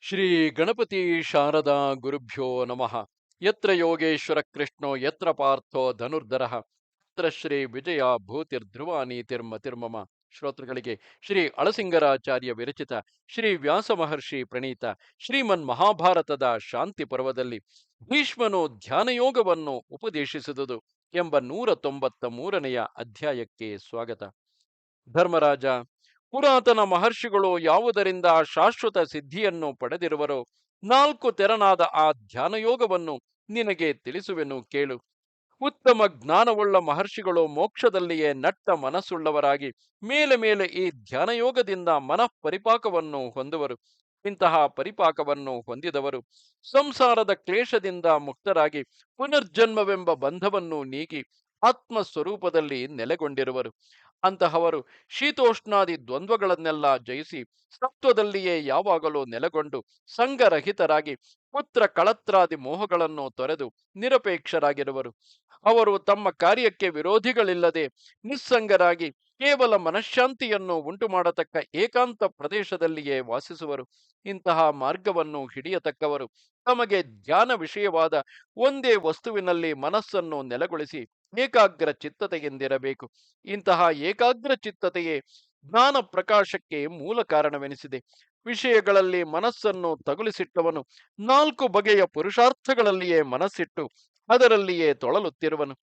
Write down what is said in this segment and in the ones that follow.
ಶ್ರೀ ಗಣಪತಿ ಶಾರದಾ ಗುರುಭ್ಯೋ ನಮಃ. ಯತ್ರ ಯೋಗೇಶ್ವರ ಕೃಷ್ಣೋ ಯತ್ರ ಪಾರ್ಥೋ ಧನುರ್ಧರಃ ಯತ್ರ ಶ್ರೀ ವಿಜಯ ಭೂತಿರ್ಧ್ರುವ ನೀತಿರ್ಮತಿರ್ಮಮ. ಶ್ರೋತೃಗಳಿಗೆ ಶ್ರೀ ಅಳಸಿಂಗರಾಚಾರ್ಯ ವಿರಚಿತ ಶ್ರೀ ವ್ಯಾಸ ಮಹರ್ಷಿ ಪ್ರಣೀತ ಶ್ರೀಮನ್ ಮಹಾಭಾರತದ ಶಾಂತಿ ಪರ್ವದಲ್ಲಿ ಭೀಷ್ಮನು ಧ್ಯಾನಯೋಗವನ್ನು ಉಪದೇಶಿಸಿದುದು ಎಂಬ 193ನೆಯ ಅಧ್ಯಾಯಕ್ಕೆ ಸ್ವಾಗತ. ಧರ್ಮರಾಜ, ಪುರಾತನ ಮಹರ್ಷಿಗಳು ಯಾವುದರಿಂದ ಶಾಶ್ವತ ಸಿದ್ಧಿಯನ್ನು ಪಡೆದಿರುವರೋ 4 ತೆರನಾದ ಆ ಧ್ಯಾನಯೋಗವನ್ನು ನಿನಗೆ ತಿಳಿಸುವೆನು ಕೇಳು. ಉತ್ತಮ ಜ್ಞಾನವುಳ್ಳ ಮಹರ್ಷಿಗಳು ಮೋಕ್ಷದಲ್ಲಿಯೇ ನಟ್ಟ ಮನಸ್ಸುಳ್ಳವರಾಗಿ ಮೇಲೆ ಮೇಲೆ ಈ ಧ್ಯಾನಯೋಗದಿಂದ ಮನಃಪರಿಪಾಕವನ್ನು ಹೊಂದುವರು. ಇಂತಹ ಪರಿಪಾಕವನ್ನು ಹೊಂದಿದವರು ಸಂಸಾರದ ಕ್ಲೇಶದಿಂದ ಮುಕ್ತರಾಗಿ ಪುನರ್ಜನ್ಮವೆಂಬ ಬಂಧವನ್ನು ನೀಗಿ ಆತ್ಮಸ್ವರೂಪದಲ್ಲಿ ನೆಲೆಗೊಂಡಿರುವರು. ಅಂತಹವರು ಶೀತೋಷ್ಣಾದಿ ದ್ವಂದ್ವಗಳನ್ನೆಲ್ಲ ಜಯಿಸಿ ಸತ್ವದಲ್ಲಿಯೇ ಯಾವಾಗಲೂ ನೆಲೆಗೊಂಡು ಸಂಗರಹಿತರಾಗಿ ಪುತ್ರ ಕಳತ್ರಾದಿ ಮೋಹಗಳನ್ನು ತೊರೆದು ನಿರಪೇಕ್ಷರಾಗಿರುವರು. ಅವರು ತಮ್ಮ ಕಾರ್ಯಕ್ಕೆ ವಿರೋಧಿಗಳಿಲ್ಲದೆ ನಿಸ್ಸಂಗರಾಗಿ ಕೇವಲ ಮನಃಶಾಂತಿಯನ್ನು ಉಂಟು ಮಾಡತಕ್ಕ ಏಕಾಂತ ಪ್ರದೇಶದಲ್ಲಿಯೇ ವಾಸಿಸುವರು. ಇಂತಹ ಮಾರ್ಗವನ್ನು ಹಿಡಿಯತಕ್ಕವರು ತಮಗೆ ಧ್ಯಾನ ವಿಷಯವಾದ ಒಂದೇ ವಸ್ತುವಿನಲ್ಲಿ ಮನಸ್ಸನ್ನು ನೆಲೆಗೊಳಿಸಿ ಏಕಾಗ್ರ ಚಿತ್ತತೆಯಿಂದಿರಬೇಕು. ಇಂತಹ ಏಕಾಗ್ರ ಚಿತ್ತತೆಯೇ ಜ್ಞಾನ ಪ್ರಕಾಶಕ್ಕೆ ಮೂಲ ಕಾರಣವೆನಿಸಿದೆ. ವಿಷಯಗಳಲ್ಲಿ ಮನಸ್ಸನ್ನು ತಗುಲಿಸಿಟ್ಟವನು 4 ಬಗೆಯ ಪುರುಷಾರ್ಥಗಳಲ್ಲಿಯೇ ಮನಸ್ಸಿಟ್ಟು ಅದರಲ್ಲಿಯೇ ತೊಳಲುತ್ತಿರುವನು.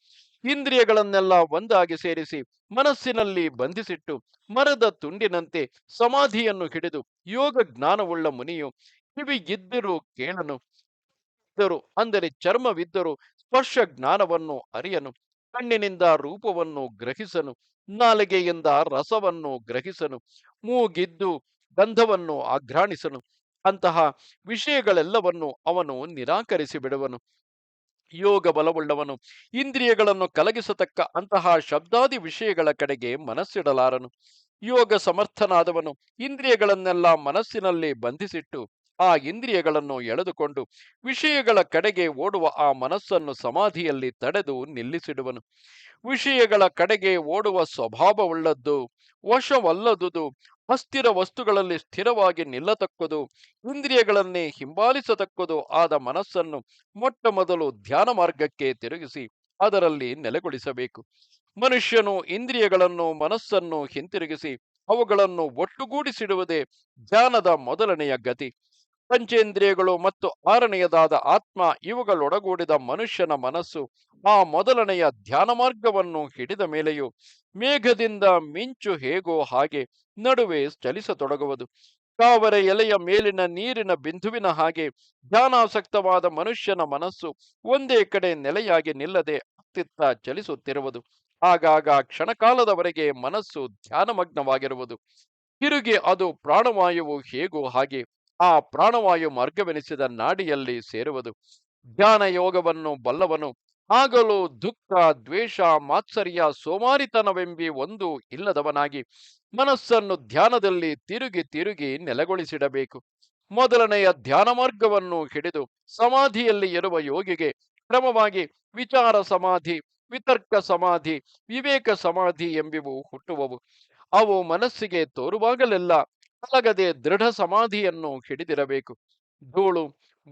ಇಂದ್ರಿಯಗಳನ್ನೆಲ್ಲ ಒಂದಾಗಿ ಸೇರಿಸಿ ಮನಸ್ಸಿನಲ್ಲಿ ಬಂಧಿಸಿಟ್ಟು ಮರದ ತುಂಡಿನಂತೆ ಸಮಾಧಿಯನ್ನು ಹಿಡಿದು ಯೋಗ ಜ್ಞಾನವುಳ್ಳ ಮುನಿಯು ಕಿವಿ ಇದ್ದರೂ ಕೇಳನು, ಅಂದರೆ ಚರ್ಮವಿದ್ದರೂ ಸ್ಪರ್ಶ ಜ್ಞಾನವನ್ನು ಅರಿಯನು, ಕಣ್ಣಿನಿಂದ ರೂಪವನ್ನು ಗ್ರಹಿಸನು, ನಾಲಿಗೆಯಿಂದ ರಸವನ್ನು ಗ್ರಹಿಸನು, ಮೂಗಿದ್ದು ಗಂಧವನ್ನು ಆಘ್ರಾಣಿಸನು. ಅಂತಹ ವಿಷಯಗಳೆಲ್ಲವನ್ನು ಅವನು ನಿರಾಕರಿಸಿ ಬಿಡುವನು. ಯೋಗ ಬಲವುಳ್ಳವನು ಇಂದ್ರಿಯಗಳನ್ನು ಕಲಗಿಸತಕ್ಕ ಅಂತಹ ಶಬ್ದಾದಿ ವಿಷಯಗಳ ಕಡೆಗೆ ಮನಸ್ಸಿಡಲಾರನು. ಯೋಗ ಸಮರ್ಥನಾದವನು ಇಂದ್ರಿಯಗಳನ್ನೆಲ್ಲ ಮನಸ್ಸಿನಲ್ಲಿ ಬಂಧಿಸಿಟ್ಟು ಆ ಇಂದ್ರಿಯಗಳನ್ನು ಎಳೆದುಕೊಂಡು ವಿಷಯಗಳ ಕಡೆಗೆ ಓಡುವ ಆ ಮನಸ್ಸನ್ನು ಸಮಾಧಿಯಲ್ಲಿ ತಡೆದು ನಿಲ್ಲಿಸಿಡುವನು. ವಿಷಯಗಳ ಕಡೆಗೆ ಓಡುವ ಸ್ವಭಾವವುಳ್ಳದ್ದು, ವಶವಲ್ಲದುದು, ಅಸ್ಥಿರ ವಸ್ತುಗಳಲ್ಲಿ ಸ್ಥಿರವಾಗಿ ನಿಲ್ಲತಕ್ಕದು, ಇಂದ್ರಿಯಗಳನ್ನೇ ಹಿಂಬಾಲಿಸತಕ್ಕದು ಆದ ಮನಸ್ಸನ್ನು ಮೊಟ್ಟ ಮೊದಲು ಧ್ಯಾನ ಮಾರ್ಗಕ್ಕೆ ತಿರುಗಿಸಿ ಅದರಲ್ಲಿ ನೆಲೆಗೊಳಿಸಬೇಕು. ಮನುಷ್ಯನು ಇಂದ್ರಿಯಗಳನ್ನು ಮನಸ್ಸನ್ನು ಹಿಂತಿರುಗಿಸಿ ಅವುಗಳನ್ನು ಒಟ್ಟುಗೂಡಿಸಿಡುವುದೇ ಧ್ಯಾನದ ಮೊದಲನೆಯ ಗತಿ. ಪಂಚೇಂದ್ರಿಯಗಳು ಮತ್ತು 6ನೆಯದಾದ ಆತ್ಮ ಇವುಗಳೊಡಗೂಡಿದ ಮನುಷ್ಯನ ಮನಸ್ಸು ಆ ಮೊದಲನೆಯ ಧ್ಯಾನ ಮಾರ್ಗವನ್ನು ಹಿಡಿದ ಮೇಲೆಯೂ ಮೇಘದಿಂದ ಮಿಂಚು ಹೇಗೋ ಹಾಗೆ ನಡುವೆ ಚಲಿಸತೊಡಗುವುದು. ತಾವರೆ ಎಲೆಯ ಮೇಲಿನ ನೀರಿನ ಬಿಂದುವಿನ ಹಾಗೆ ಧ್ಯಾನಾಸಕ್ತವಾದ ಮನುಷ್ಯನ ಮನಸ್ಸು ಒಂದೇ ಕಡೆ ನೆಲೆಯಾಗಿ ನಿಲ್ಲದೆ ಅತ್ತಿತ್ತ ಚಲಿಸುತ್ತಿರುವುದು. ಆಗಾಗ ಕ್ಷಣಕಾಲದವರೆಗೆ ಮನಸ್ಸು ಧ್ಯಾನಮಗ್ನವಾಗಿರುವುದು. ತಿರುಗಿ ಅದು ಪ್ರಾಣವಾಯುವು ಹೇಗೋ ಹಾಗೆ ಆ ಪ್ರಾಣವಾಯು ಮಾರ್ಗವೆನಿಸಿದ ನಾಡಿಯಲ್ಲಿ ಸೇರುವುದು. ಧ್ಯಾನ ಯೋಗವನ್ನು ಬಲ್ಲವನು ಆಗಲೂ ದುಃಖ, ದ್ವೇಷ, ಮಾತ್ಸರ್ಯ, ಸೋಮಾರಿತನವೆಂಬಿ ಒಂದು ಇಲ್ಲದವನಾಗಿ ಮನಸ್ಸನ್ನು ಧ್ಯಾನದಲ್ಲಿ ತಿರುಗಿ ತಿರುಗಿ ನೆಲೆಗೊಳಿಸಿಡಬೇಕು. ಮೊದಲನೆಯ ಧ್ಯಾನ ಮಾರ್ಗವನ್ನು ಹಿಡಿದು ಸಮಾಧಿಯಲ್ಲಿ ಇರುವ ಯೋಗಿಗೆ ಕ್ರಮವಾಗಿ ವಿಚಾರ ಸಮಾಧಿ, ವಿತರ್ಕ ಸಮಾಧಿ, ವಿವೇಕ ಸಮಾಧಿ ಎಂಬಿವು ಹುಟ್ಟುವವು. ಅವು ಮನಸ್ಸಿಗೆ ತೋರುವಾಗಲೆಲ್ಲ ಕಲಗದೆ ದೃಢ ಸಮಾಧಿಯನ್ನು ಹಿಡಿದಿರಬೇಕು. ಧೂಳು,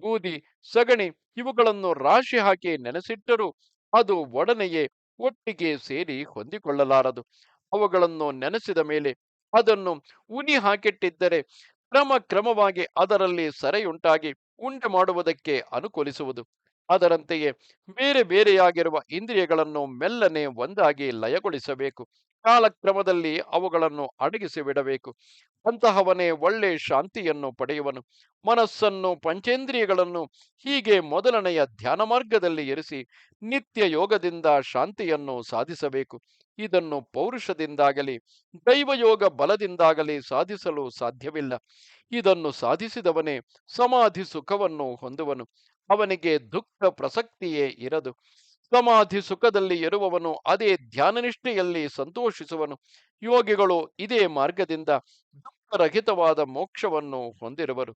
ಬೂದಿ, ಸಗಣಿ ಇವುಗಳನ್ನು ರಾಶಿ ಹಾಕಿ ನೆನೆಸಿಟ್ಟರೂ ಅದು ಒಡನೆಯೇ ಒಟ್ಟಿಗೆ ಸೇರಿ ಹೊಂದಿಕೊಳ್ಳಲಾರದು. ಅವುಗಳನ್ನು ನೆನೆಸಿದ ಮೇಲೆ ಅದನ್ನು ಉನಿ ಹಾಕಿಟ್ಟಿದ್ದರೆ ಕ್ರಮವಾಗಿ ಅದರಲ್ಲಿ ಸರೆಯುಂಟಾಗಿ ಉಂಟೆ ಮಾಡುವುದಕ್ಕೆ ಅನುಕೂಲಿಸುವುದು. ಅದರಂತೆಯೇ ಬೇರೆ ಬೇರೆಯಾಗಿರುವ ಇಂದ್ರಿಯಗಳನ್ನು ಮೆಲ್ಲನೆ ಒಂದಾಗಿ ಲಯಗೊಳಿಸಬೇಕು. ಕಾಲಕ್ರಮದಲ್ಲಿ ಅವುಗಳನ್ನು ಅಡಗಿಸಿ ಬಿಡಬೇಕು. ಅಂತಹವನೇ ಒಳ್ಳೆ ಶಾಂತಿಯನ್ನು ಪಡೆಯುವನು. ಮನಸ್ಸನ್ನು, ಪಂಚೇಂದ್ರಿಯಗಳನ್ನು ಹೀಗೆ ಮೊದಲನೆಯ ಧ್ಯಾನ ಮಾರ್ಗದಲ್ಲಿ ಇರಿಸಿ ನಿತ್ಯ ಯೋಗದಿಂದ ಶಾಂತಿಯನ್ನು ಸಾಧಿಸಬೇಕು. ಇದನ್ನು ಪೌರುಷದಿಂದಾಗಲಿ ದೈವಯೋಗ ಬಲದಿಂದಾಗಲಿ ಸಾಧಿಸಲು ಸಾಧ್ಯವಿಲ್ಲ. ಇದನ್ನು ಸಾಧಿಸಿದವನೇ ಸಮಾಧಿ ಸುಖವನ್ನು ಹೊಂದುವನು. ಅವನಿಗೆ ದುಃಖ ಪ್ರಸಕ್ತಿಯೇ ಇರದು. ಸಮಾಧಿ ಸುಖದಲ್ಲಿ ಇರುವವನು ಅದೇ ಧ್ಯಾನನಿಷ್ಠೆಯಲ್ಲಿ ಸಂತೋಷಿಸುವನು. ಯೋಗಿಗಳು ಇದೇ ಮಾರ್ಗದಿಂದ ದುಃಖರಹಿತವಾದ ಮೋಕ್ಷವನ್ನು ಹೊಂದಿರುವರು.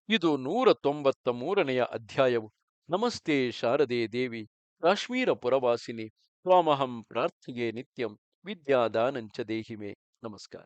ಇದು 193ನೆಯ ಅಧ್ಯಾಯವು. ನಮಸ್ತೆ ಶಾರದೆ ದೇವಿ, ಕಾಶ್ಮೀರ ಪುರವಾಸಿನಿ, ತ್ವಾಮಹಂ ಪ್ರಾರ್ಥಿಯೇ ನಿತ್ಯಂ, ವಿದ್ಯಾದಾನಂಚ ದೇಹಿಮೆ. ನಮಸ್ಕಾರ.